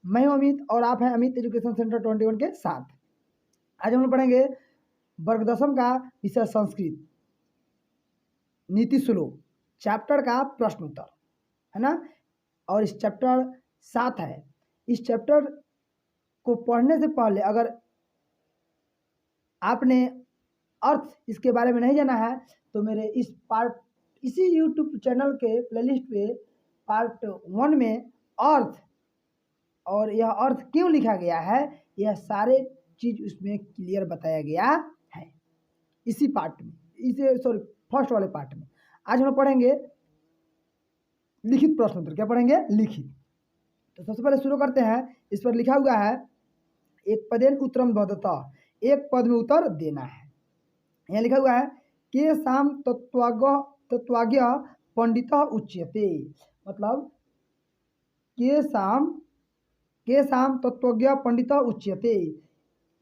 मैं हूं अमित और आप हैं अमित एजुकेशन सेंटर 21 के साथ। आज हम लोग पढ़ेंगे वर्ग दसम का विषय संस्कृत, नीति श्लोक चैप्टर का प्रश्न उत्तर, है ना। और इस चैप्टर 7 है। इस चैप्टर को पढ़ने से पहले अगर आपने अर्थ इसके बारे में नहीं जाना है तो मेरे इसी यूट्यूब चैनल के प्लेलिस्ट पे पार्ट 1 में अर्थ और यह अर्थ क्यों लिखा गया है, यह सारे चीज उसमें क्लियर बताया गया है इसी पार्ट में, फर्स्ट वाले पार्ट में। आज हम पढ़ेंगे लिखित प्रश्न उत्तर। क्या पढ़ेंगे? लिखित। तो सबसे पहले शुरू करते हैं। इस पर लिखा हुआ है एक पदेन उत्तरम वदतः, एक पद में उत्तर देना है। यहाँ लिखा हुआ है के साम तत्वाज्ञ पंडित उच्यते, मतलब के साम तत्वज्ञ पंडित उच्यते,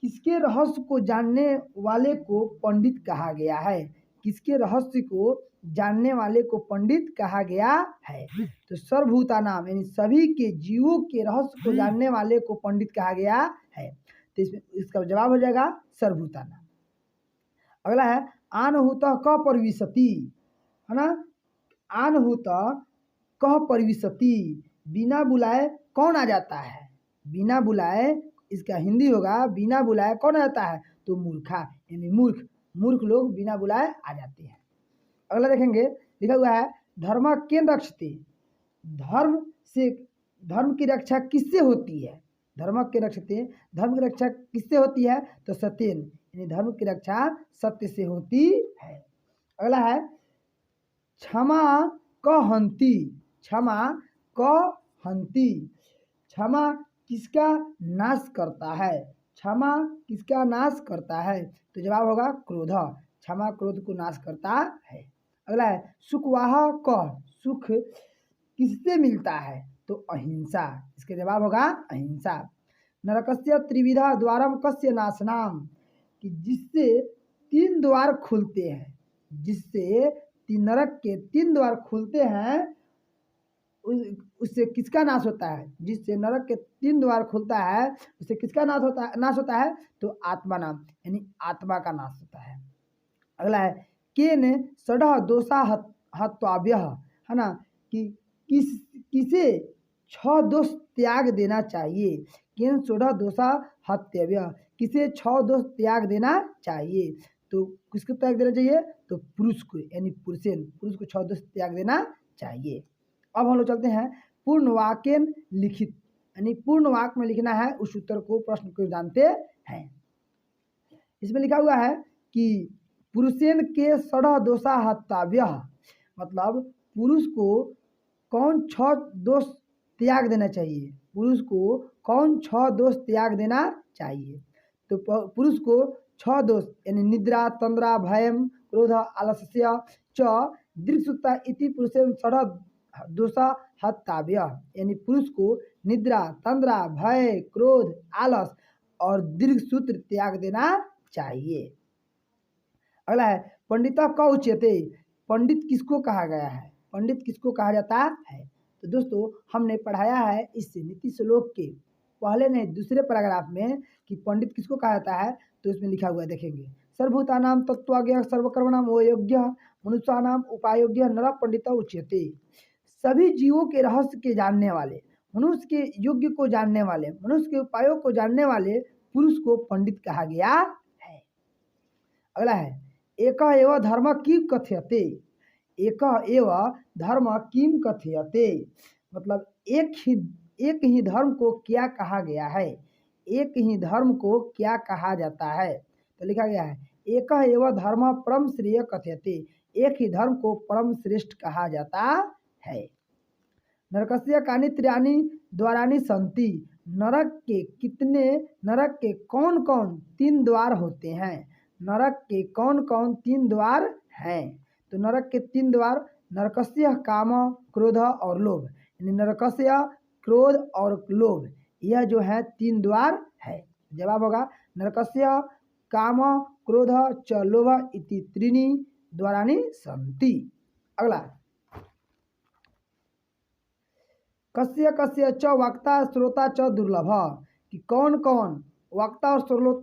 किसके रहस्य को जानने वाले को पंडित कहा गया है। किसके रहस्य को जानने वाले को पंडित कहा गया है। तो सर्वभूता नाम यानी सभी के जीवों के रहस्य को जानने वाले को पंडित कहा गया है। तो इसका जवाब हो जाएगा सर्वभूता नाम। अगला है आनहूत क परिविशति, है ना। आनहूत कह परिविशति, बिना बुलाए कौन आ जाता है। बिना बुलाए, इसका हिंदी होगा बिना बुलाए कौन आ जाता है, तो मूर्खा यानी मूर्ख लोग बिना बुलाए आ जाते हैं। अगला देखेंगे, लिखा हुआ है धर्म के रक्षते, धर्म की रक्षा किससे होती है। धर्म की रक्षा किससे होती है, तो सत्येन यानी धर्म की रक्षा सत्य से होती है। अगला है क्षमा क हंती, क्षमा किसका नाश करता है। क्षमा किसका नाश करता है, तो जवाब होगा क्रोध। क्षमा क्रोध को नाश करता है। अगला है सुखवाह क, सुख किससे मिलता है, तो अहिंसा। इसके जवाब होगा अहिंसा। नरकस्य त्रिविधा द्वारम कस्य नाशनाम, कि जिससे 3 द्वार खुलते हैं, नरक के 3 द्वार खुलते हैं, उससे किसका नाश होता है। जिससे नरक के 3 द्वार खुलता है उससे किसका नाश होता है, तो आत्मा नाम यानी आत्मा का नाश होता है। अगला है केन षड दोषा हत्वाभ्य, है ना, कि किसे 6 दोष त्याग देना चाहिए। केन षड दोषा हत्यव्य, किसे 6 दोष त्याग देना चाहिए, तो किसको त्याग देना चाहिए, तो पुरुष को यानी पुरुष को 6 दोष त्याग देना चाहिए। अब हम लोग चलते हैं पूर्ण वाक्यन लिखित, यानी पूर्ण वाक्य में लिखना है उस उत्तर को, प्रश्न को जानते हैं। इसमें लिखा हुआ है कि पुरुषेन के षड दोषा हत्याव्य, मतलब पुरुष को कौन 6 दोष त्याग देना चाहिए। पुरुष को कौन 6 दोष त्याग देना चाहिए, तो पुरुष को 6 दोष यानी निद्रा तंद्रा भयम क्रोध आलस्य च दीर्घसुत्ता इति पुरुषेन षड दोषा हत्याव्य, यानी पुरुष को निद्रा तंद्रा भय क्रोध आलस और दीर्घ सूत्र त्याग देना चाहिए। अगला है पंडित क उच्यते, पंडित किसको कहा गया है, पंडित किसको कहा जाता है। तो दोस्तों हमने पढ़ाया है इस नीति श्लोक के पहले नहीं दूसरे पैराग्राफ में कि पंडित किसको कहा जाता है। तो इसमें लिखा हुआ है, देखेंगे सर्वभूतानाम तत्त्वज्ञ सर्वकर्मणाम योग्य मनुष्यानाम उपायोग्य नर पंडित उच्यते, सभी जीवों के रहस्य के जानने वाले, मनुष्य के योग्य को जानने वाले, मनुष्य के उपायों को जानने वाले पुरुष को पंडित कहा गया है। अगला है एक एव धर्म किम कथ्यते, एक एव धर्म किम कथ्यते, मतलब एक ही धर्म को क्या कहा गया है, एक ही धर्म को क्या कहा जाता है। तो लिखा गया है एक एव धर्म परम श्रेय कथ्यते, एक ही धर्म को परम श्रेष्ठ कहा जाता है। नरकस्य कानि त्र्याणि द्वाराणि सन्ति, नरक के कौन कौन 3 द्वार होते हैं। नरक के कौन कौन 3 द्वार हैं, तो नरक के 3 द्वार नरकस्य काम क्रोध और लोभ, यानी नरकस्य क्रोध और लोभ, यह जो है 3 द्वार है। जवाब होगा नरकस्य काम क्रोध च लोभ इति त्रीणि द्वाराणि सन्ति। अगला कस्य कस्य च वक्ता श्रोता च दुर्लभ, कि कौन कौन वक्ता और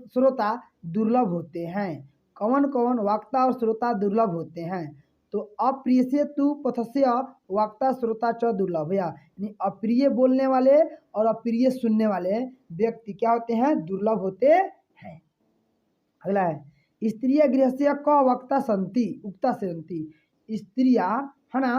श्रोता दुर्लभ होते हैं, कौन कौन वक्ता और श्रोता दुर्लभ होते हैं। तो अप्रिय से तू पथस्य वक्ता श्रोता च दुर्लभ, यानी अप्रिय बोलने वाले और अप्रिय सुनने वाले व्यक्ति क्या होते हैं, दुर्लभ होते हैं। अगला है स्त्रिय गृहस्य क वक्ता संति उक्ता संति, स्त्रियां है ना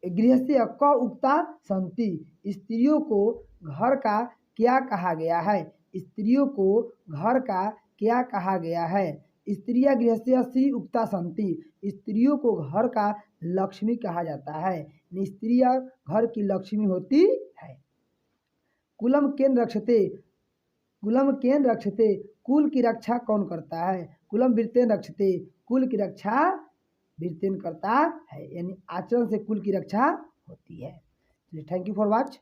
गृहस्य क उक्ता संति, स्त्रियों को घर का क्या कहा गया है, स्त्रियों को घर का क्या कहा गया है। स्त्रिया गृहस्य श्री उक्ता संति, स्त्रियों को घर का लक्ष्मी कहा जाता है, स्त्रियां घर की लक्ष्मी होती है। कुलम केन रक्षते, कुलम केन रक्षते, कुल की रक्षा कौन करता है, कुलम वृत्तेन रक्षते, कुल की रक्षा वृत्तेन करता है, यानी आचरण से कुल की रक्षा होती है। Thank you for watch.